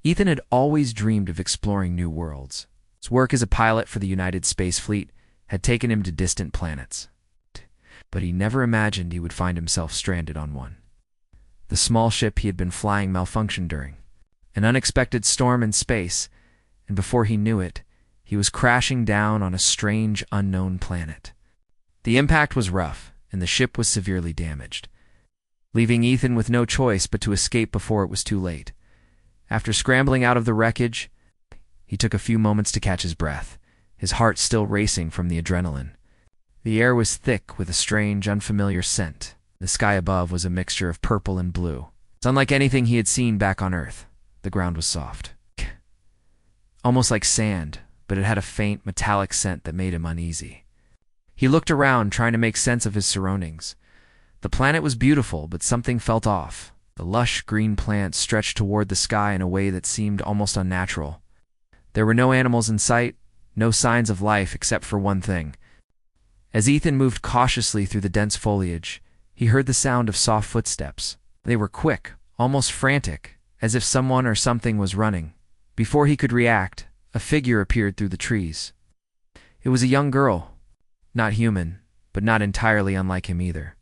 Ethan had always dreamed of exploring new worlds. His work as a pilot for the United Space Fleet had taken him to distant planets, but he never imagined he would find himself stranded on one. The small ship he had been flying malfunctioned during an unexpected storm in space, and before he knew it, he was crashing down on a strange, unknown planet. The impact was rough, and the ship was severely damaged, leaving Ethan with no choice but to escape before it was too late. After scrambling out of the wreckage, he took a few moments to catch his breath, his heart still racing from the adrenaline. The air was thick with a strange, unfamiliar scent. The sky above was a mixture of purple and blue. It's unlike anything he had seen back on Earth. The ground was soft, almost like sand, but it had a faint, metallic scent that made him uneasy. He looked around, trying to make sense of his surroundings. The planet was beautiful, but something felt off. The lush green plants stretched toward the sky in a way that seemed almost unnatural. There were no animals in sight, no signs of life except for one thing. As Ethan moved cautiously through the dense foliage, he heard the sound of soft footsteps. They were quick, almost frantic, as if someone or something was running. Before he could react, a figure appeared through the trees. It was a young girl, not human, but not entirely unlike him either.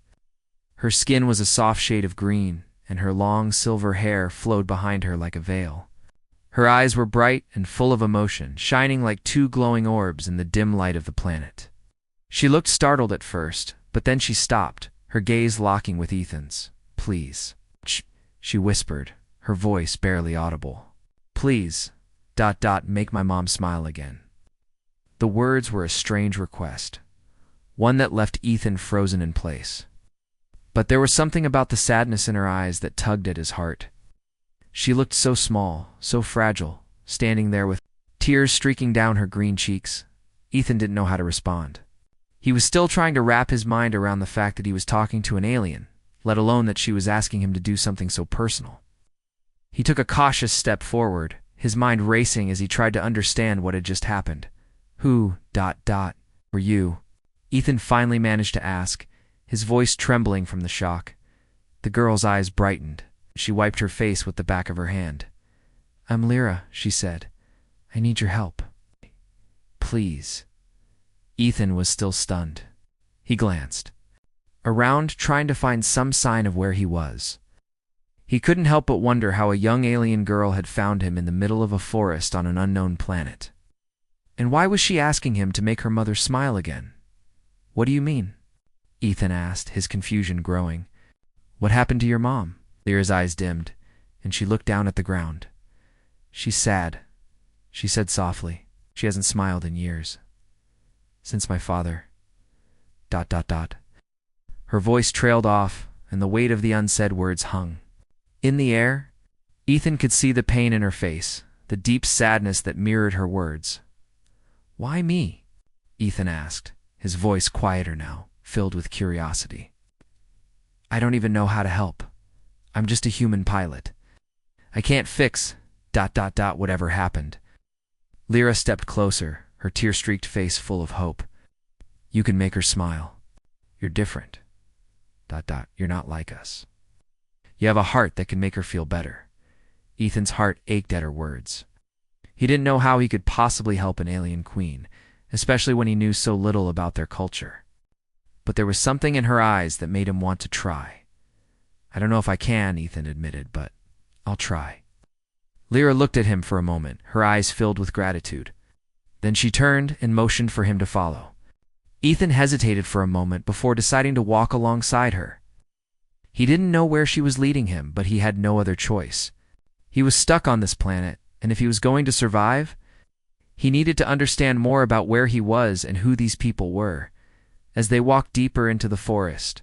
Her skin was a soft shade of green, and her long silver hair flowed behind her like a veil. Her eyes were bright and full of emotion, shining like two glowing orbs in the dim light of the planet. She looked startled at first, but then she stopped, her gaze locking with Ethan's. "Please," she whispered, her voice barely audible. "Please, ... make my mom smile again." The words were a strange request, one that left Ethan frozen in place. But there was something about the sadness in her eyes that tugged at his heart. She looked so small, so fragile, standing there with tears streaking down her green cheeks. Ethan didn't know how to respond. He was still trying to wrap his mind around the fact that he was talking to an alien, let alone that she was asking him to do something so personal. He took a cautious step forward, his mind racing as he tried to understand what had just happened. "Who ... were you?" Ethan finally managed to ask, his voice trembling from the shock. The girl's eyes brightened. She wiped her face with the back of her hand. "I'm Lyra," she said. "I need your help. Please." Ethan was still stunned. He glanced around, trying to find some sign of where he was. He couldn't help but wonder how a young alien girl had found him in the middle of a forest on an unknown planet. And why was she asking him to make her mother smile again? "What do you mean?" Ethan asked, his confusion growing. "What happened to your mom?" Lyra's eyes dimmed, and she looked down at the ground. "She's sad," she said softly. "She hasn't smiled in years. Since my father... Her voice trailed off, and the weight of the unsaid words hung. In the air, Ethan could see the pain in her face, the deep sadness that mirrored her words. "Why me?" Ethan asked, his voice quieter now, filled with curiosity. "I don't even know how to help. I'm just a human pilot. I can't fix ... whatever happened." Lyra stepped closer, her tear-streaked face full of hope. "You can make her smile. You're different ... You're not like us. You have a heart that can make her feel better." Ethan's heart ached at her words. He didn't know how he could possibly help an alien queen, especially when he knew so little about their culture. But there was something in her eyes that made him want to try. "I don't know if I can," Ethan admitted, "but I'll try." Lyra looked at him for a moment, her eyes filled with gratitude. Then she turned and motioned for him to follow. Ethan hesitated for a moment before deciding to walk alongside her. He didn't know where she was leading him, but he had no other choice. He was stuck on this planet, and if he was going to survive, he needed to understand more about where he was and who these people were. As they walked deeper into the forest,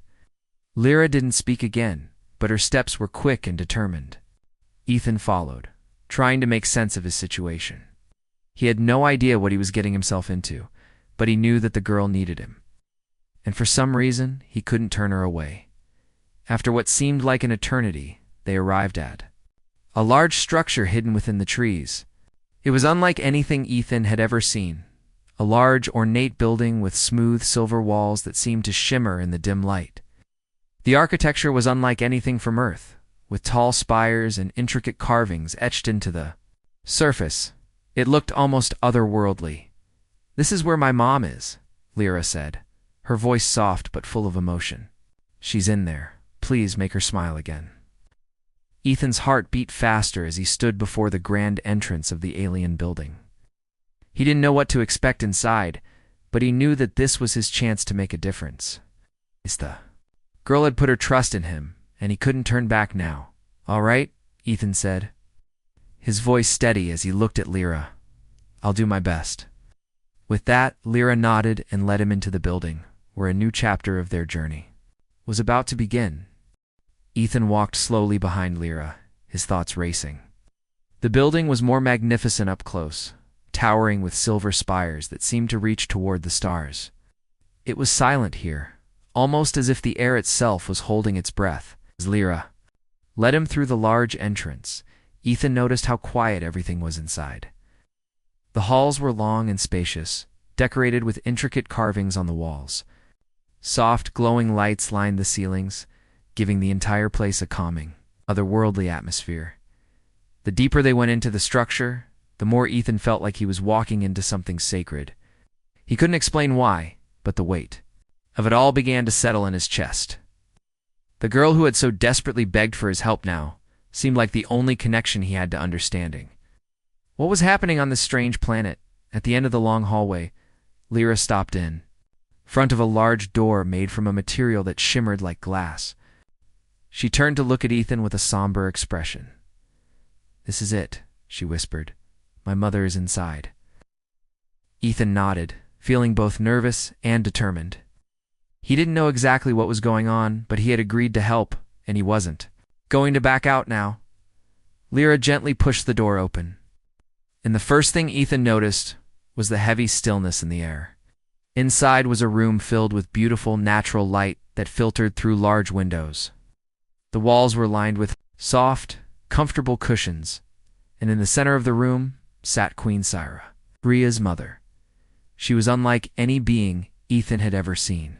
Lyra didn't speak again, but her steps were quick and determined. Ethan followed, trying to make sense of his situation. He had no idea what he was getting himself into, but he knew that the girl needed him. And for some reason, he couldn't turn her away. After what seemed like an eternity, they arrived at a large structure hidden within the trees. It was unlike anything Ethan had ever seen. A large, ornate building with smooth silver walls that seemed to shimmer in the dim light. The architecture was unlike anything from Earth, with tall spires and intricate carvings etched into the surface, it looked almost otherworldly. "This is where my mom is," Lyra said, her voice soft but full of emotion. "She's in there. Please make her smile again." Ethan's heart beat faster as he stood before the grand entrance of the alien building. He didn't know what to expect inside, but he knew that this was his chance to make a difference. The girl had put her trust in him, and he couldn't turn back now. "All right," Ethan said, his voice steady as he looked at Lyra. "I'll do my best." With that, Lyra nodded and led him into the building, where a new chapter of their journey was about to begin. Ethan walked slowly behind Lyra, his thoughts racing. The building was more magnificent up close, towering with silver spires that seemed to reach toward the stars. It was silent here, almost as if the air itself was holding its breath. As Lyra led him through the large entrance, Ethan noticed how quiet everything was inside. The halls were long and spacious, decorated with intricate carvings on the walls. Soft, glowing lights lined the ceilings, giving the entire place a calming, otherworldly atmosphere. The deeper they went into the structure, the more Ethan felt like he was walking into something sacred. He couldn't explain why, but the weight of it all began to settle in his chest. The girl who had so desperately begged for his help now seemed like the only connection he had to understanding. What was happening on this strange planet? At the end of the long hallway, Lyra stopped in front of a large door made from a material that shimmered like glass. She turned to look at Ethan with a somber expression. "This is it," she whispered. "My mother is inside." Ethan nodded, feeling both nervous and determined. He didn't know exactly what was going on, but he had agreed to help, and he wasn't going to back out now. Lyra gently pushed the door open, and the first thing Ethan noticed was the heavy stillness in the air. Inside was a room filled with beautiful natural light that filtered through large windows. The walls were lined with soft, comfortable cushions, and in the center of the room sat Queen Syra, Rhea's mother. She was unlike any being Ethan had ever seen.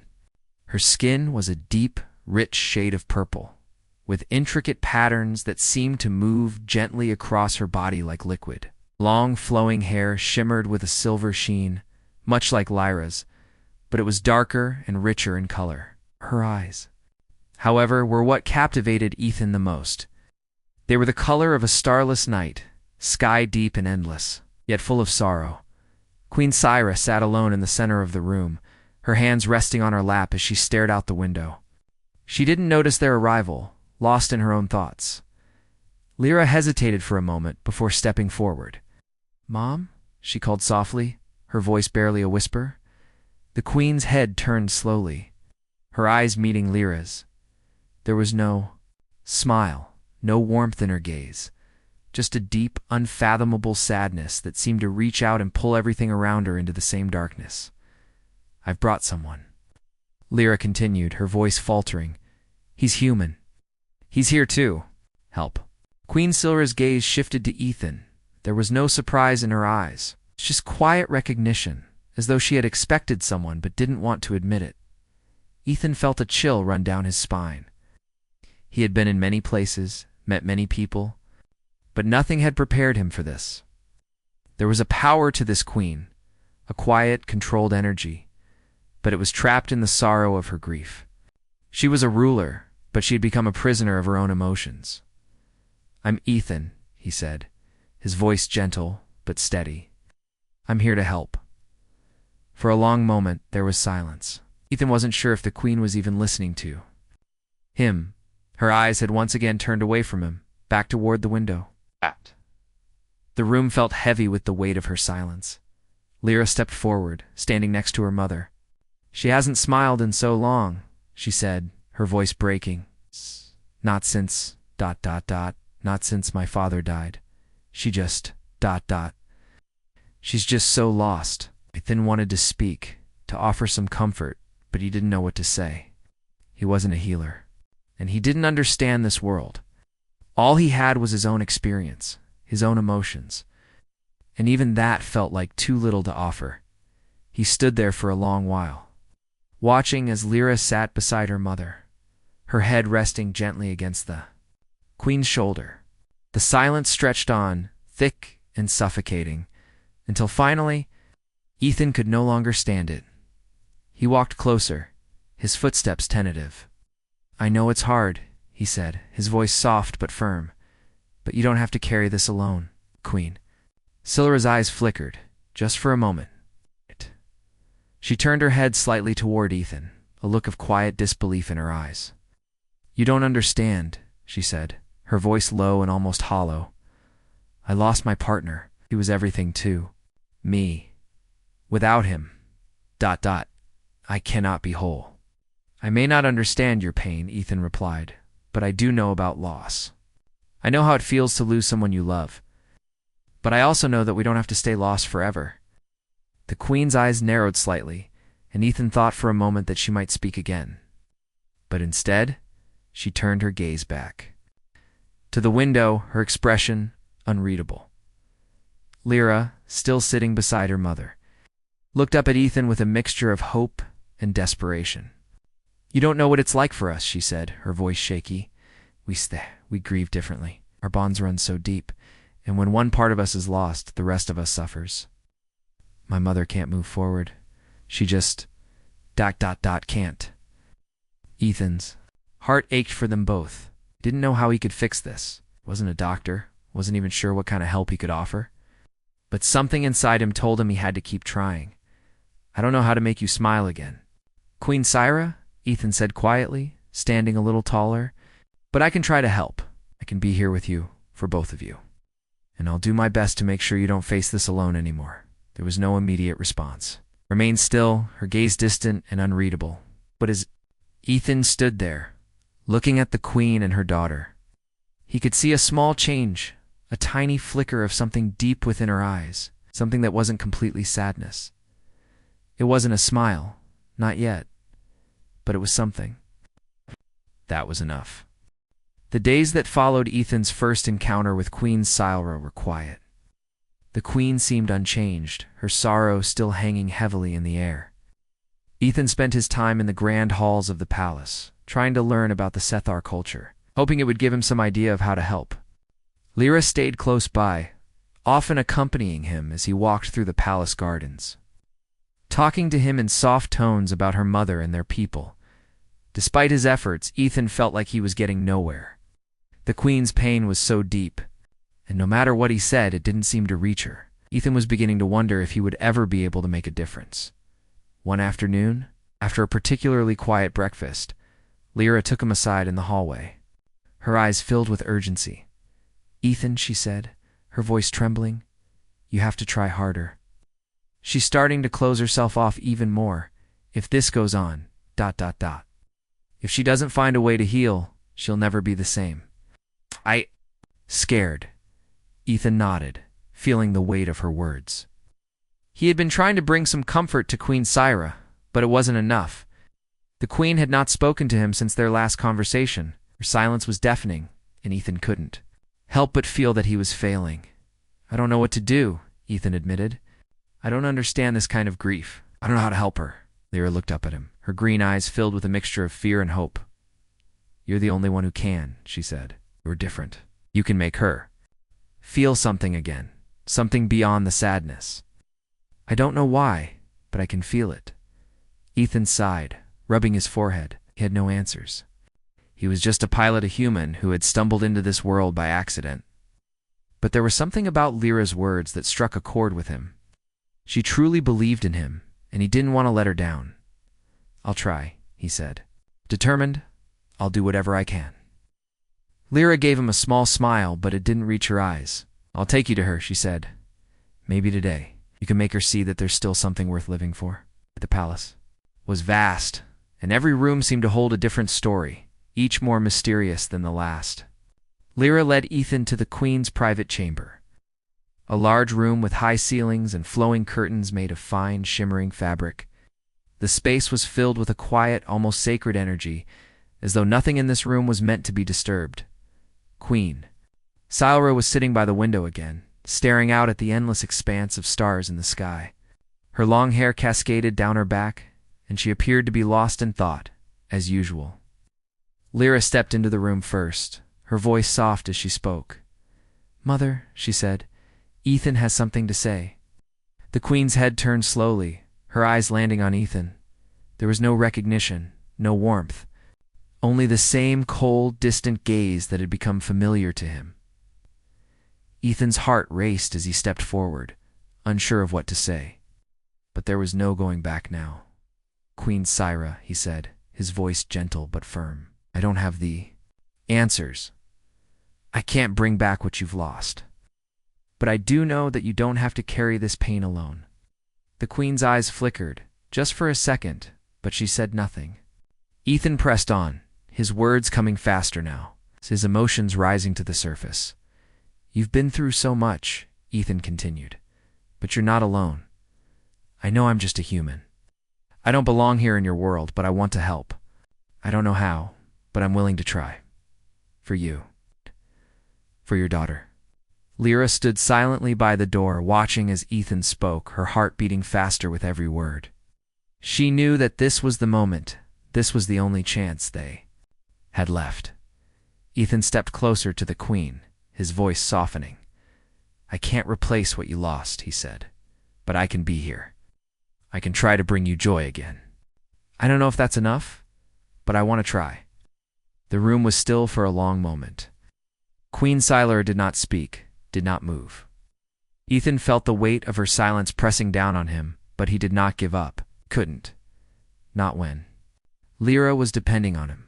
Her skin was a deep, rich shade of purple, with intricate patterns that seemed to move gently across her body like liquid. Long, flowing hair shimmered with a silver sheen, much like Lyra's, but it was darker and richer in color. Her eyes, however, were what captivated Ethan the most. They were the color of a starless night, sky deep and endless, yet full of sorrow. Queen Syra sat alone in the center of the room, her hands resting on her lap as she stared out the window. She didn't notice their arrival, lost in her own thoughts. Lyra hesitated for a moment before stepping forward. "Mom?" she called softly, her voice barely a whisper. The queen's head turned slowly, her eyes meeting Lyra's. There was no smile, no warmth in her gaze, just a deep, unfathomable sadness that seemed to reach out and pull everything around her into the same darkness. "I've brought someone," Lyra continued, her voice faltering. "He's human. He's here too. Help." Queen Syra's gaze shifted to Ethan. There was no surprise in her eyes, just quiet recognition, as though she had expected someone but didn't want to admit it. Ethan felt a chill run down his spine. He had been in many places, met many people, but nothing had prepared him for this. There was a power to this queen, a quiet, controlled energy, but it was trapped in the sorrow of her grief. She was a ruler, but she had become a prisoner of her own emotions. "I'm Ethan," he said, his voice gentle but steady. "I'm here to help." For a long moment, there was silence. Ethan wasn't sure if the queen was even listening to him. Her eyes had once again turned away from him, back toward the window. The room felt heavy with the weight of her silence. Lyra stepped forward, standing next to her mother. "She hasn't smiled in so long," she said, her voice breaking. "Not since... not since my father died. She just... She's just so lost." Ethan wanted to speak, to offer some comfort, but he didn't know what to say. He wasn't a healer, and he didn't understand this world. All he had was his own experience, his own emotions, and even that felt like too little to offer. He stood there for a long while, watching as Lyra sat beside her mother, her head resting gently against the queen's shoulder. The silence stretched on, thick and suffocating, until finally, Ethan could no longer stand it. He walked closer, his footsteps tentative. "I know it's hard," he said, his voice soft but firm, "but you don't have to carry this alone, Queen." Silra's eyes flickered, just for a moment. She turned her head slightly toward Ethan, a look of quiet disbelief in her eyes. "You don't understand," she said, her voice low and almost hollow. "I lost my partner. He was everything to me. Without him, ... I cannot be whole." "I may not understand your pain," Ethan replied, "but I do know about loss. I know how it feels to lose someone you love. But I also know that we don't have to stay lost forever." The Queen's eyes narrowed slightly, and Ethan thought for a moment that she might speak again. But instead, she turned her gaze back to the window, her expression unreadable. Lyra, still sitting beside her mother, looked up at Ethan with a mixture of hope and desperation. "You don't know what it's like for us," she said, her voice shaky. We grieve differently. Our bonds run so deep, and when one part of us is lost, the rest of us suffers. My mother can't move forward. She just ... can't." Ethan's heart ached for them both. Didn't know how he could fix this. Wasn't a doctor. Wasn't even sure what kind of help he could offer. But something inside him told him he had to keep trying. "I don't know how to make you smile again, Queen Syra," Ethan said quietly, standing a little taller. "But I can try to help. I can be here with you, for both of you. And I'll do my best to make sure you don't face this alone anymore." There was no immediate response. Remained still, her gaze distant and unreadable. But as Ethan stood there, looking at the Queen and her daughter, he could see a small change, a tiny flicker of something deep within her eyes, something that wasn't completely sadness. It wasn't a smile, not yet, but it was something. That was enough. The days that followed Ethan's first encounter with Queen Syra were quiet. The Queen seemed unchanged, her sorrow still hanging heavily in the air. Ethan spent his time in the grand halls of the palace, trying to learn about the Sethar culture, hoping it would give him some idea of how to help. Lyra stayed close by, often accompanying him as he walked through the palace gardens, talking to him in soft tones about her mother and their people. Despite his efforts, Ethan felt like he was getting nowhere. The Queen's pain was so deep, and no matter what he said, it didn't seem to reach her. Ethan was beginning to wonder if he would ever be able to make a difference. One afternoon, after a particularly quiet breakfast, Lyra took him aside in the hallway. Her eyes filled with urgency. "Ethan," she said, her voice trembling, "you have to try harder. She's starting to close herself off even more. If this goes on, ... if she doesn't find a way to heal, she'll never be the same." Scared. Ethan nodded, feeling the weight of her words. He had been trying to bring some comfort to Queen Syra, but it wasn't enough. The Queen had not spoken to him since their last conversation. Her silence was deafening, and Ethan couldn't help but feel that he was failing. "I don't know what to do," Ethan admitted. "I don't understand this kind of grief. I don't know how to help her." Lyra looked up at him, her green eyes filled with a mixture of fear and hope. "You're the only one who can," she said. "You're different. You can make her feel something again, something beyond the sadness." "I don't know why, but I can feel it." Ethan sighed, rubbing his forehead. He had no answers. He was just a pilot, a human who had stumbled into this world by accident. But there was something about Lyra's words that struck a chord with him. She truly believed in him, and he didn't want to let her down. "I'll try," he said. "Determined, I'll do whatever I can." Lyra gave him a small smile, but it didn't reach her eyes. "I'll take you to her," she said. "Maybe today. You can make her see that there's still something worth living for." The palace was vast, and every room seemed to hold a different story, each more mysterious than the last. Lyra led Ethan to the Queen's private chamber, a large room with high ceilings and flowing curtains made of fine, shimmering fabric. The space was filled with a quiet, almost sacred energy, as though nothing in this room was meant to be disturbed. Queen Syra was sitting by the window again, staring out at the endless expanse of stars in the sky. Her long hair cascaded down her back, and she appeared to be lost in thought, as usual. Lyra stepped into the room first, her voice soft as she spoke. "Mother," she said, Ethan has something to say. The queen's head turned slowly, her eyes landing on Ethan. There was no recognition, no warmth, only the same cold, distant gaze that had become familiar to him. Ethan's heart raced as he stepped forward, unsure of what to say. But there was no going back now. "Queen Syra," he said, his voice gentle but firm. "I don't have the answers. I can't bring back what you've lost. But I do know that you don't have to carry this pain alone." The queen's eyes flickered, just for a second, but she said nothing. Ethan pressed on, his words coming faster now, his emotions rising to the surface. "You've been through so much," Ethan continued, "but you're not alone. I know I'm just a human. I don't belong here in your world, but I want to help. I don't know how, but I'm willing to try. For you. For your daughter." Lyra stood silently by the door, watching as Ethan spoke, her heart beating faster with every word. She knew that this was the moment, this was the only chance they had left. Ethan stepped closer to the queen, his voice softening. "I can't replace what you lost," he said, "but I can be here. I can try to bring you joy again. I don't know if that's enough, but I want to try." The room was still for a long moment. Queen Syra did not speak, did not move. Ethan felt the weight of her silence pressing down on him, but he did not give up, couldn't. Not when Lyra was depending on him.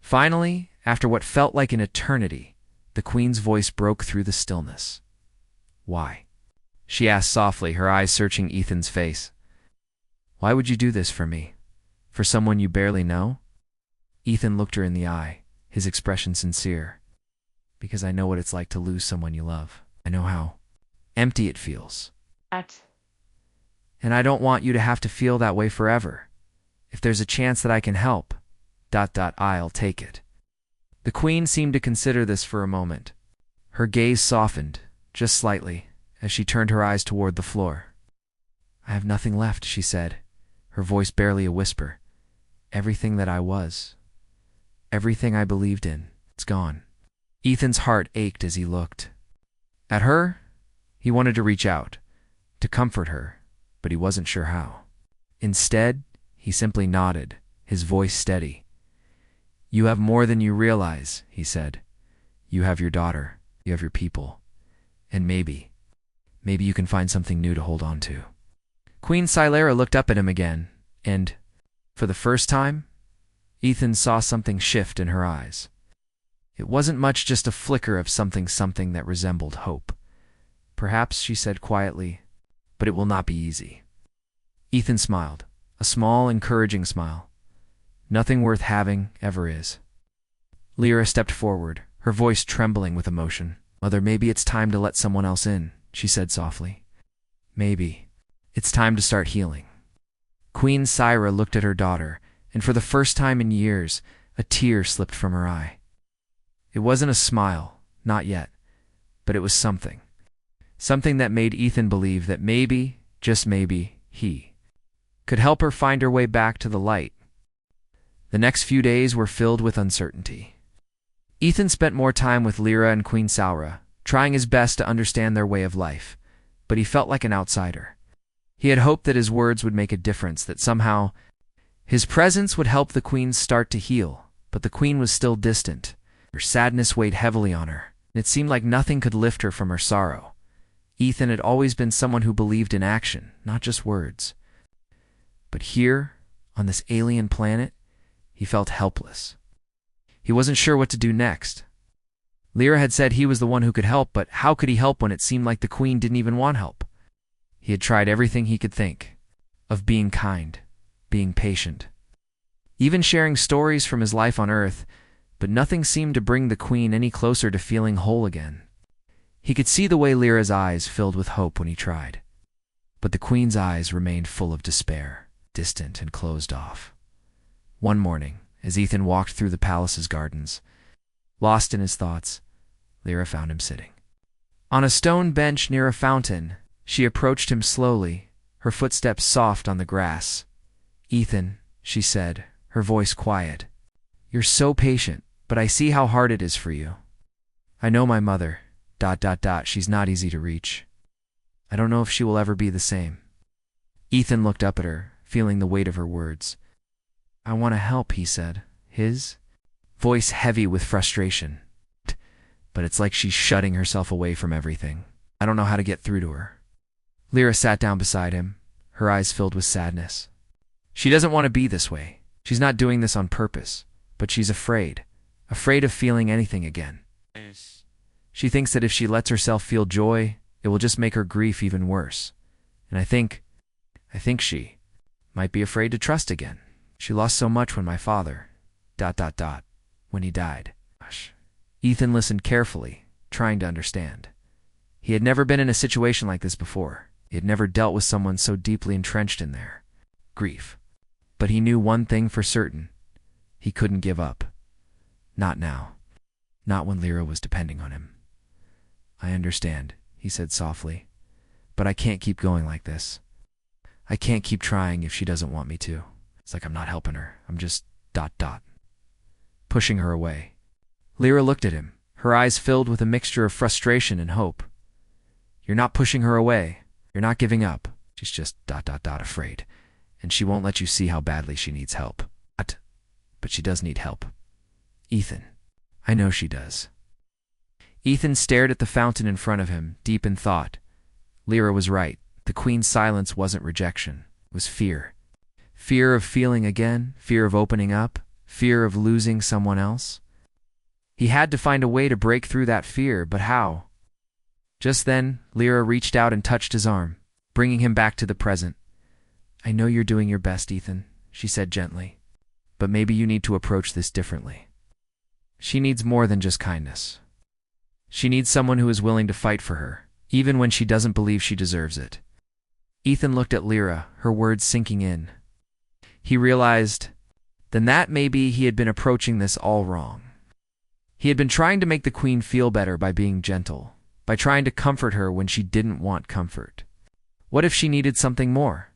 Finally, after what felt like an eternity, the queen's voice broke through the stillness. "Why?" she asked softly, her eyes searching Ethan's face. "Why would you do this for me? For someone you barely know?" Ethan looked her in the eye, his expression sincere. "Because I know what it's like to lose someone you love. I know how empty it feels. And I don't want you to have to feel that way forever. If there's a chance that I can help, I'll take it." The queen seemed to consider this for a moment. Her gaze softened, just slightly, as she turned her eyes toward the floor. "I have nothing left," she said, her voice barely a whisper. "Everything that I was, everything I believed in, it's gone." Ethan's heart ached as he looked at her. He wanted to reach out, to comfort her, but he wasn't sure how. Instead, he simply nodded, his voice steady. "You have more than you realize," he said. "You have your daughter, you have your people, and maybe you can find something new to hold on to." Queen Syra looked up at him again, and, for the first time, Ethan saw something shift in her eyes. It wasn't much, just a flicker of something that resembled hope. "Perhaps," she said quietly, "but it will not be easy." Ethan smiled, a small, encouraging smile. "Nothing worth having ever is." Lyra stepped forward, her voice trembling with emotion. "Mother, maybe it's time to let someone else in," she said softly. "Maybe it's time to start healing." Queen Syra looked at her daughter, and for the first time in years, a tear slipped from her eye. It wasn't a smile, not yet, but it was something. Something that made Ethan believe that maybe, just maybe, he could help her find her way back to the light. The next few days were filled with uncertainty. Ethan spent more time with Lyra and Queen Syra, trying his best to understand their way of life, but he felt like an outsider. He had hoped that his words would make a difference, that somehow his presence would help the queen start to heal, but the queen was still distant. Her sadness weighed heavily on her, and it seemed like nothing could lift her from her sorrow. Ethan had always been someone who believed in action, not just words. But here, on this alien planet, he felt helpless. He wasn't sure what to do next. Lyra had said he was the one who could help, but how could he help when it seemed like the queen didn't even want help? He had tried everything he could think of: being kind, being patient, even sharing stories from his life on Earth, but nothing seemed to bring the queen any closer to feeling whole again. He could see the way Lyra's eyes filled with hope when he tried, but the queen's eyes remained full of despair, distant and closed off. One morning, as Ethan walked through the palace's gardens, lost in his thoughts, Lyra found him sitting on a stone bench near a fountain. She approached him slowly, her footsteps soft on the grass. "Ethan," she said, her voice quiet, "you're so patient, but I see how hard it is for you. I know my mother, she's not easy to reach. I don't know if she will ever be the same. Ethan looked up at her, feeling the weight of her words. I want to help, he said, his voice heavy with frustration. But it's like she's shutting herself away from everything. I don't know how to get through to her. Lyra sat down beside him, her eyes filled with sadness. She doesn't want to be this way. She's not doing this on purpose, but she's afraid of feeling anything again. She thinks that if she lets herself feel joy, it will just make her grief even worse. And I think she might be afraid to trust again. She lost so much when my father, when he died. Gosh. Ethan listened carefully, trying to understand. He had never been in a situation like this before. He had never dealt with someone so deeply entrenched in their grief. But he knew one thing for certain. He couldn't give up. Not now. Not when Lyra was depending on him. I understand, he said softly. But I can't keep going like this. I can't keep trying if she doesn't want me to. It's like I'm not helping her. I'm just ... pushing her away. Lyra looked at him, her eyes filled with a mixture of frustration and hope. You're not pushing her away. You're not giving up. She's just ... afraid. And she won't let you see how badly she needs help. But she does need help. Ethan. I know she does. Ethan stared at the fountain in front of him, deep in thought. Lyra was right. The Queen's silence wasn't rejection. It was fear. Fear of feeling again, fear of opening up, fear of losing someone else. He had to find a way to break through that fear, but how? Just then, Lyra reached out and touched his arm, bringing him back to the present. I know you're doing your best, Ethan, she said gently. But maybe you need to approach this differently. She needs more than just kindness. She needs someone who is willing to fight for her, even when she doesn't believe she deserves it. Ethan looked at Lyra, her words sinking in. He realized then that maybe he had been approaching this all wrong. He had been trying to make the Queen feel better by being gentle, by trying to comfort her when she didn't want comfort. What if she needed something more?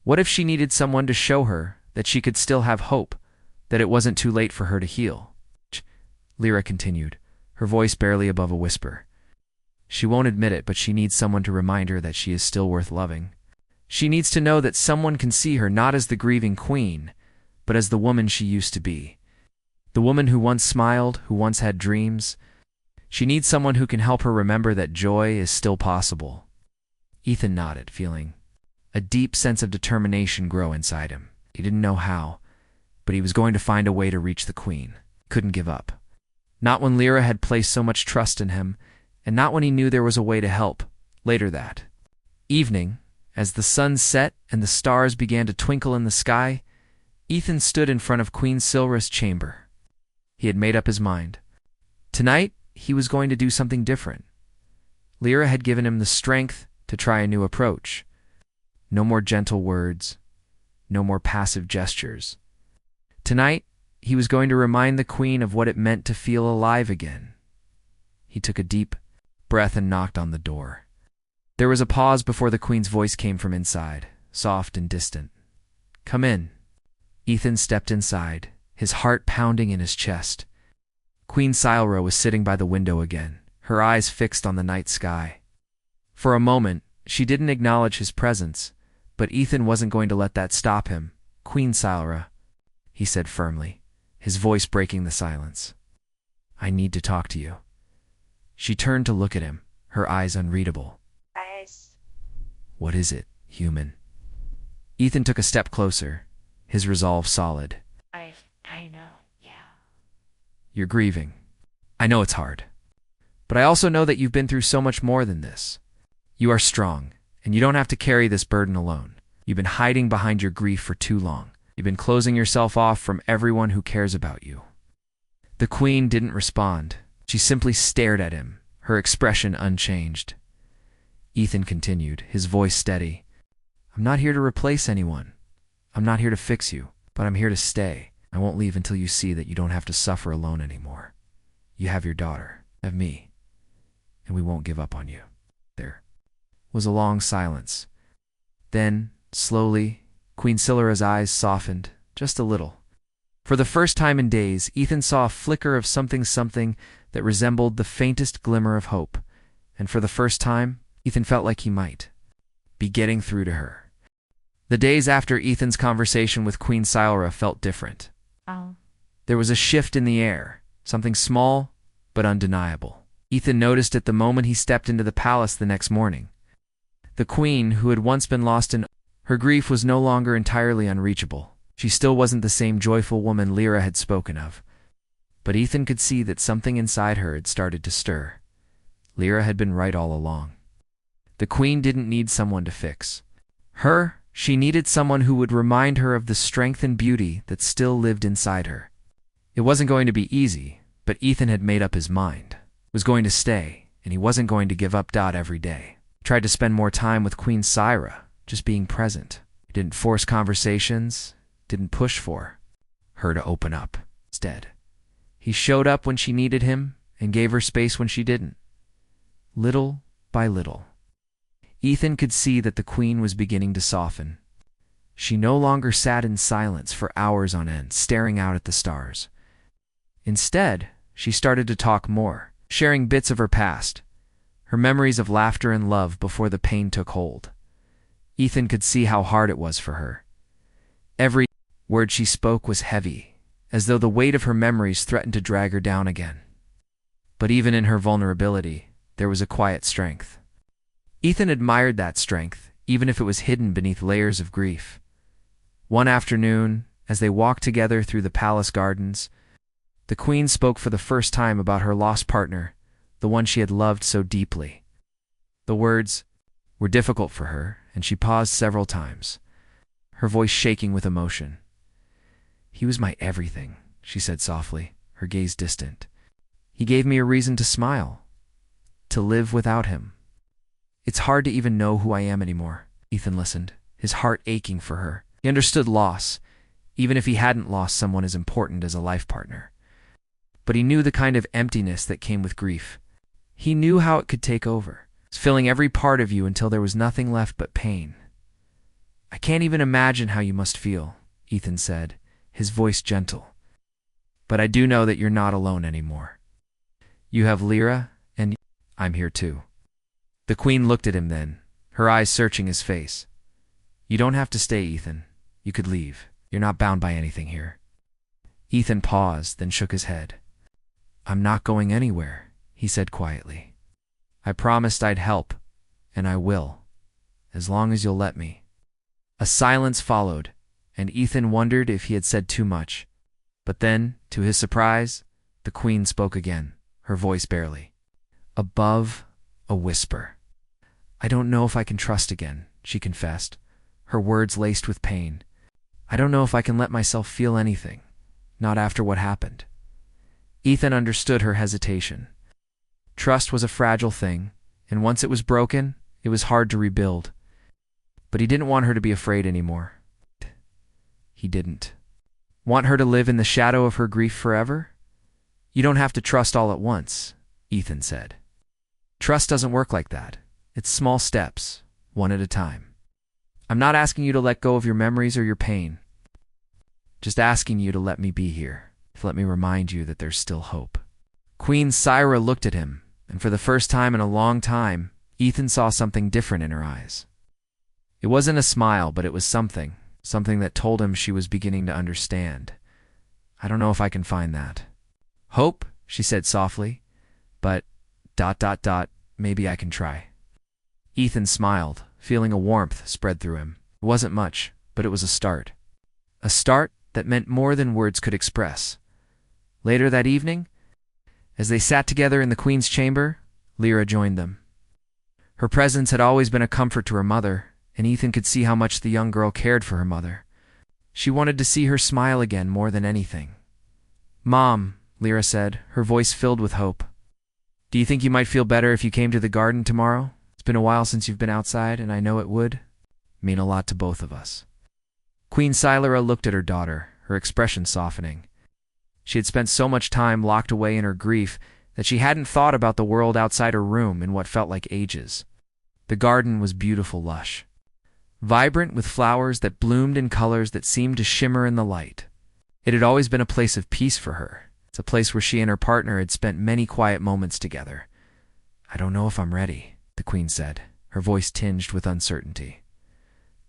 What if she needed someone to show her that she could still have hope, that it wasn't too late for her to heal? Lyra continued, her voice barely above a whisper. She won't admit it, but she needs someone to remind her that she is still worth loving. She needs to know that someone can see her not as the grieving queen, but as the woman she used to be. The woman who once smiled, who once had dreams. She needs someone who can help her remember that joy is still possible. Ethan nodded, feeling a deep sense of determination grow inside him. He didn't know how, but he was going to find a way to reach the Queen. Couldn't give up. Not when Lyra had placed so much trust in him, and not when he knew there was a way to help. Later that evening, as the sun set and the stars began to twinkle in the sky, Ethan stood in front of Queen Silra's chamber. He had made up his mind. Tonight, he was going to do something different. Lyra had given him the strength to try a new approach. No more gentle words. No more passive gestures. Tonight, he was going to remind the Queen of what it meant to feel alive again. He took a deep breath and knocked on the door. There was a pause before the Queen's voice came from inside, soft and distant. Come in. Ethan stepped inside, his heart pounding in his chest. Queen Silra was sitting by the window again, her eyes fixed on the night sky. For a moment, she didn't acknowledge his presence, but Ethan wasn't going to let that stop him. Queen Silra, he said firmly, his voice breaking the silence. I need to talk to you. She turned to look at him, her eyes unreadable. What is it, human? Ethan took a step closer, his resolve solid. I know, yeah. You're grieving. I know it's hard. But I also know that you've been through so much more than this. You are strong, and you don't have to carry this burden alone. You've been hiding behind your grief for too long. You've been closing yourself off from everyone who cares about you. The Queen didn't respond. She simply stared at him, her expression unchanged. Ethan continued, his voice steady. I'm not here to replace anyone. I'm not here to fix you, but I'm here to stay. I won't leave until you see that you don't have to suffer alone anymore. You have your daughter, have me, and we won't give up on you. There was a long silence. Then, slowly, Queen Silra's eyes softened, just a little. For the first time in days, Ethan saw a flicker of something that resembled the faintest glimmer of hope, and for the first time, Ethan felt like he might be getting through to her. The days after Ethan's conversation with Queen Sylra felt different. Oh. There was a shift in the air, something small but undeniable. Ethan noticed it the moment he stepped into the palace the next morning. The queen, who had once been lost in her grief, was no longer entirely unreachable. She still wasn't the same joyful woman Lyra had spoken of. But Ethan could see that something inside her had started to stir. Lyra had been right all along. The queen didn't need someone to fix her. She needed someone who would remind her of the strength and beauty that still lived inside her. It wasn't going to be easy, but Ethan had made up his mind. He was going to stay, and he wasn't going to give up every day. He tried to spend more time with Queen Sylra, just being present. He didn't force conversations, didn't push for her to open up. Instead, he showed up when she needed him and gave her space when she didn't. Little by little, Ethan could see that the queen was beginning to soften. She no longer sat in silence for hours on end, staring out at the stars. Instead, she started to talk more, sharing bits of her past, her memories of laughter and love before the pain took hold. Ethan could see how hard it was for her. Every word she spoke was heavy, as though the weight of her memories threatened to drag her down again. But even in her vulnerability, there was a quiet strength. Ethan admired that strength, even if it was hidden beneath layers of grief. One afternoon, as they walked together through the palace gardens, the queen spoke for the first time about her lost partner, the one she had loved so deeply. The words were difficult for her, and she paused several times, her voice shaking with emotion. "He was my everything," she said softly, her gaze distant. "He gave me a reason to smile, to live without him." "It's hard to even know who I am anymore." Ethan listened, his heart aching for her. He understood loss, even if he hadn't lost someone as important as a life partner. But he knew the kind of emptiness that came with grief. He knew how it could take over, filling every part of you until there was nothing left but pain. "I can't even imagine how you must feel," Ethan said, his voice gentle. "But I do know that you're not alone anymore. You have Lyra, and I'm here too." The queen looked at him then, her eyes searching his face. "You don't have to stay, Ethan. You could leave. You're not bound by anything here." Ethan paused, then shook his head. "I'm not going anywhere," he said quietly. "I promised I'd help, and I will, as long as you'll let me." A silence followed, and Ethan wondered if he had said too much. But then, to his surprise, the queen spoke again, her voice barely above a whisper. "I don't know if I can trust again," she confessed, her words laced with pain. "I don't know if I can let myself feel anything, not after what happened." Ethan understood her hesitation. Trust was a fragile thing, and once it was broken, it was hard to rebuild. But he didn't want her to be afraid anymore. He didn't want her to live in the shadow of her grief forever. "You don't have to trust all at once," Ethan said. "Trust doesn't work like that. It's small steps, one at a time. I'm not asking you to let go of your memories or your pain. Just asking you to let me be here, to let me remind you that there's still hope." Queen Sylra looked at him, and for the first time in a long time, Ethan saw something different in her eyes. It wasn't a smile, but it was something that told him she was beginning to understand. "I don't know if I can find that." "Hope," she said softly, "but ... maybe I can try." Ethan smiled, feeling a warmth spread through him. It wasn't much, but it was a start. A start that meant more than words could express. Later that evening, as they sat together in the queen's chamber, Lyra joined them. Her presence had always been a comfort to her mother, and Ethan could see how much the young girl cared for her mother. She wanted to see her smile again more than anything. "Mom," Lyra said, her voice filled with hope, "do you think you might feel better if you came to the garden tomorrow? It's been a while since you've been outside, and I know it would mean a lot to both of us." Queen Sylra looked at her daughter, her expression softening. She had spent so much time locked away in her grief that she hadn't thought about the world outside her room in what felt like ages. The garden was beautiful, lush, vibrant with flowers that bloomed in colors that seemed to shimmer in the light. It had always been a place of peace for her. It's a place where she and her partner had spent many quiet moments together. "I don't know if I'm ready," the queen said, her voice tinged with uncertainty.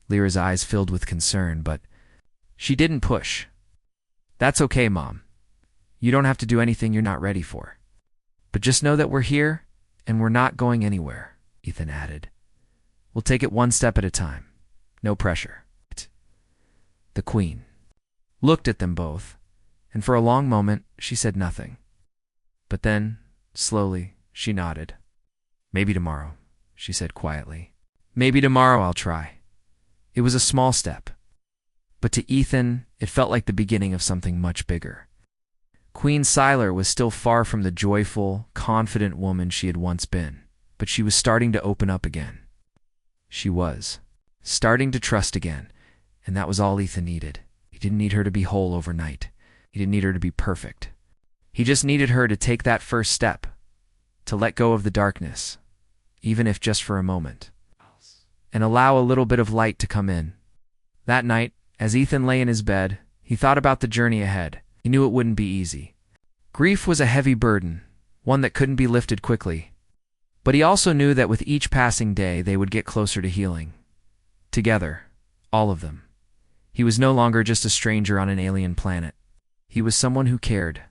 Lyra's eyes filled with concern, but she didn't push. "That's okay, Mom. You don't have to do anything you're not ready for. But just know that we're here, and we're not going anywhere," Ethan added. "We'll take it one step at a time. No pressure." The Queen looked at them both, and for a long moment she said nothing. But then, slowly, she nodded. "Maybe tomorrow," she said quietly. "Maybe tomorrow I'll try." It was a small step, but to Ethan, it felt like the beginning of something much bigger. Queen Sylar was still far from the joyful, confident woman she had once been, but she was starting to open up again. She was starting to trust again, and that was all Ethan needed. He didn't need her to be whole overnight. He didn't need her to be perfect. He just needed her to take that first step, to let go of the darkness, even if just for a moment, and allow a little bit of light to come in. That night, as Ethan lay in his bed, he thought about the journey ahead. He knew it wouldn't be easy. Grief was a heavy burden, one that couldn't be lifted quickly. But he also knew that with each passing day they would get closer to healing. Together, all of them. He was no longer just a stranger on an alien planet. He was someone who cared,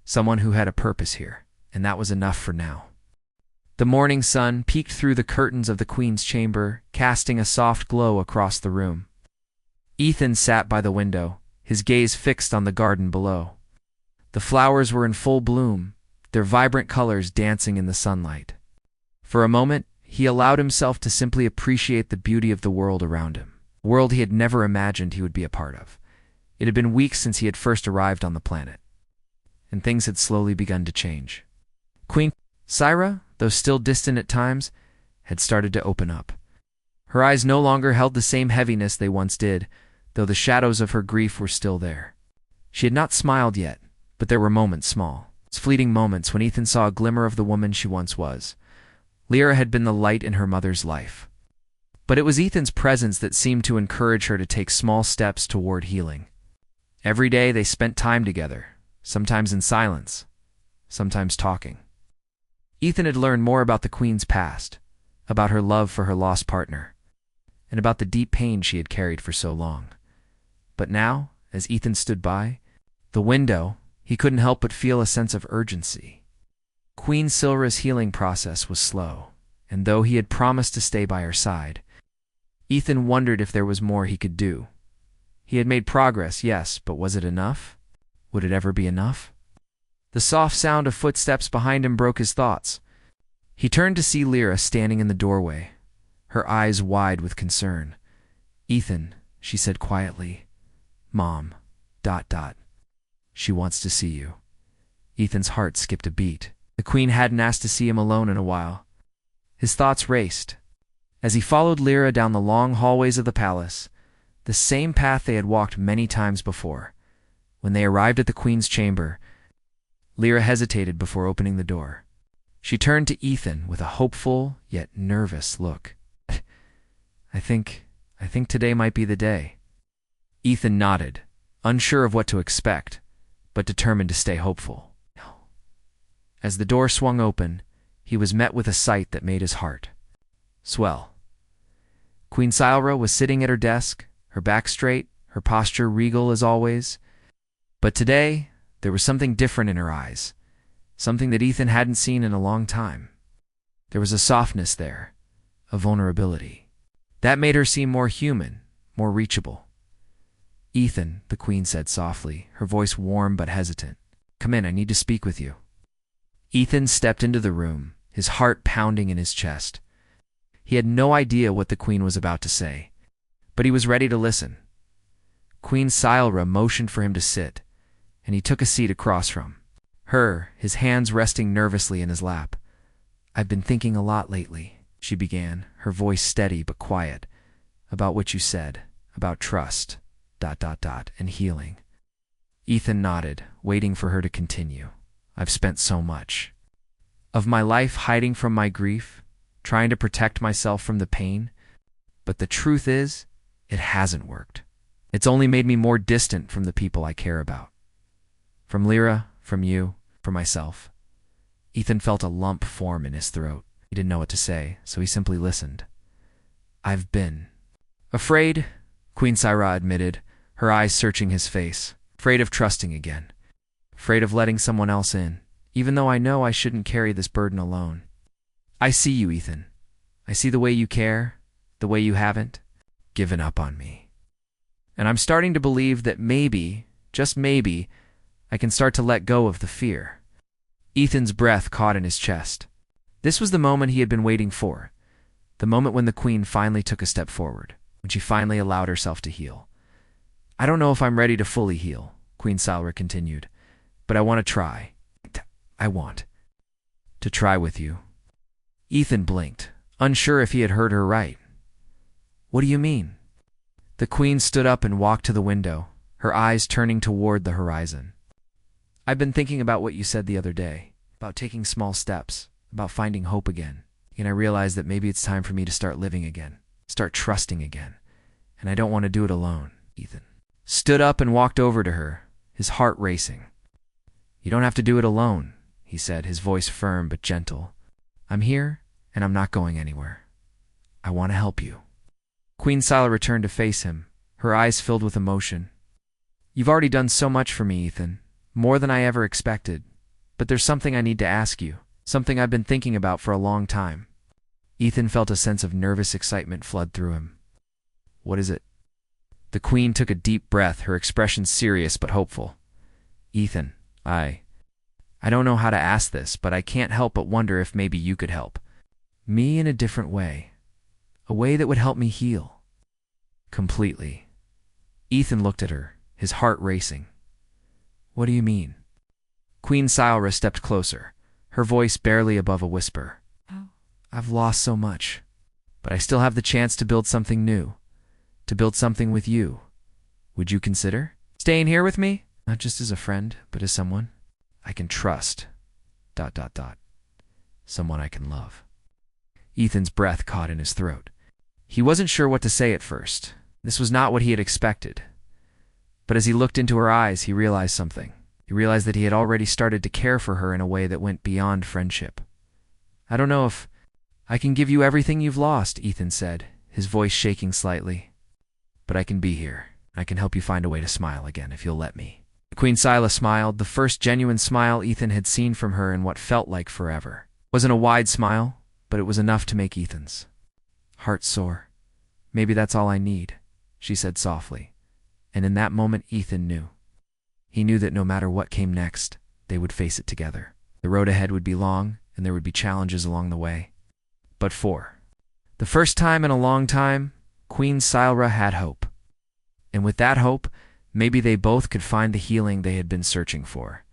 someone who had a purpose here, and that was enough for now. The morning sun peeked through the curtains of the Queen's chamber, casting a soft glow across the room. Ethan sat by the window, his gaze fixed on the garden below. The flowers were in full bloom, their vibrant colors dancing in the sunlight. For a moment, he allowed himself to simply appreciate the beauty of the world around him, a world he had never imagined he would be a part of. It had been weeks since he had first arrived on the planet, and things had slowly begun to change. Queen Syra, though still distant at times, had started to open up. Her eyes no longer held the same heaviness they once did, though the shadows of her grief were still there. She had not smiled yet, but there were moments, small, fleeting moments, when Ethan saw a glimmer of the woman she once was. Lyra had been the light in her mother's life. But it was Ethan's presence that seemed to encourage her to take small steps toward healing. Every day they spent time together, sometimes in silence, sometimes talking. Ethan had learned more about the Queen's past, about her love for her lost partner, and about the deep pain she had carried for so long. But now, as Ethan stood by the window, he couldn't help but feel a sense of urgency. Queen Sylra's healing process was slow, and though he had promised to stay by her side, Ethan wondered if there was more he could do. He had made progress, yes, but was it enough? Would it ever be enough? The soft sound of footsteps behind him broke his thoughts. He turned to see Lyra standing in the doorway, her eyes wide with concern. "Ethan," she said quietly. "Mom, ... She wants to see you." Ethan's heart skipped a beat. The Queen hadn't asked to see him alone in a while. His thoughts raced. As he followed Lyra down the long hallways of the palace, the same path they had walked many times before. When they arrived at the Queen's chamber, Lyra hesitated before opening the door. She turned to Ethan with a hopeful yet nervous look. I think today might be the day." Ethan nodded, unsure of what to expect, but determined to stay hopeful. As the door swung open, he was met with a sight that made his heart swell. Queen Syra was sitting at her desk, her back straight, her posture regal as always. But today, there was something different in her eyes, something that Ethan hadn't seen in a long time. There was a softness there, a vulnerability. That made her seem more human, more reachable. "Ethan," the Queen said softly, her voice warm but hesitant. "Come in, I need to speak with you." Ethan stepped into the room, his heart pounding in his chest. He had no idea what the Queen was about to say, but he was ready to listen. Queen Syra motioned for him to sit, and he took a seat across from her, his hands resting nervously in his lap. "I've been thinking a lot lately," she began, her voice steady but quiet, "about what you said, about trust, ... and healing." Ethan nodded, waiting for her to continue. "I've spent so much of my life hiding from my grief, trying to protect myself from the pain. But the truth is, it hasn't worked. It's only made me more distant from the people I care about. From Lyra, from you, from myself." Ethan felt a lump form in his throat. He didn't know what to say, so he simply listened. I've been afraid, Queen Syrah admitted, her eyes searching his face. Afraid of trusting again. Afraid of letting someone else in, even though I know I shouldn't carry this burden alone. I see you, Ethan. I see the way you care, the way you haven't given up on me. And I'm starting to believe that maybe, just maybe, I can start to let go of the fear. Ethan's breath caught in his chest. This was the moment he had been waiting for. The moment when the Queen finally took a step forward, when she finally allowed herself to heal. I don't know if I'm ready to fully heal, Queen Syrah continued, but I want to try. I want to try with you. Ethan blinked, unsure if he had heard her right. What do you mean? The Queen stood up and walked to the window, her eyes turning toward the horizon. I've been thinking about what you said the other day, about taking small steps, about finding hope again. And I realized that maybe it's time for me to start living again, start trusting again. And I don't want to do it alone, Ethan stood up and walked over to her, his heart racing. You don't have to do it alone, he said, his voice firm but gentle. I'm here, and I'm not going anywhere. I want to help you. Queen Syrah returned to face him, her eyes filled with emotion. You've already done so much for me, Ethan, more than I ever expected. But there's something I need to ask you, something I've been thinking about for a long time. Ethan felt a sense of nervous excitement flood through him. What is it? The Queen took a deep breath, her expression serious but hopeful. Ethan, I don't know how to ask this, but I can't help but wonder if maybe you could help. Me in a different way. A way that would help me heal. Completely. Ethan looked at her, his heart racing. What do you mean? Queen Syrah stepped closer, her voice barely above a whisper. Oh. I've lost so much, but I still have the chance to build something new. To build something with you. Would you consider staying here with me? Not just as a friend, but as someone I can trust. ... Someone I can love. Ethan's breath caught in his throat. He wasn't sure what to say at first. This was not what he had expected. But as he looked into her eyes, he realized something. He realized that he had already started to care for her in a way that went beyond friendship. I don't know if I can give you everything you've lost, Ethan said, his voice shaking slightly. But I can be here. I can help you find a way to smile again if you'll let me. Queen Syrah smiled, the first genuine smile Ethan had seen from her in what felt like forever. It wasn't a wide smile, but it was enough to make Ethan's heart soar. Maybe that's all I need, she said softly. And in that moment, Ethan knew. He knew that no matter what came next, they would face it together. The road ahead would be long, and there would be challenges along the way. But for the first time in a long time, Queen Syrah had hope. And with that hope, maybe they both could find the healing they had been searching for.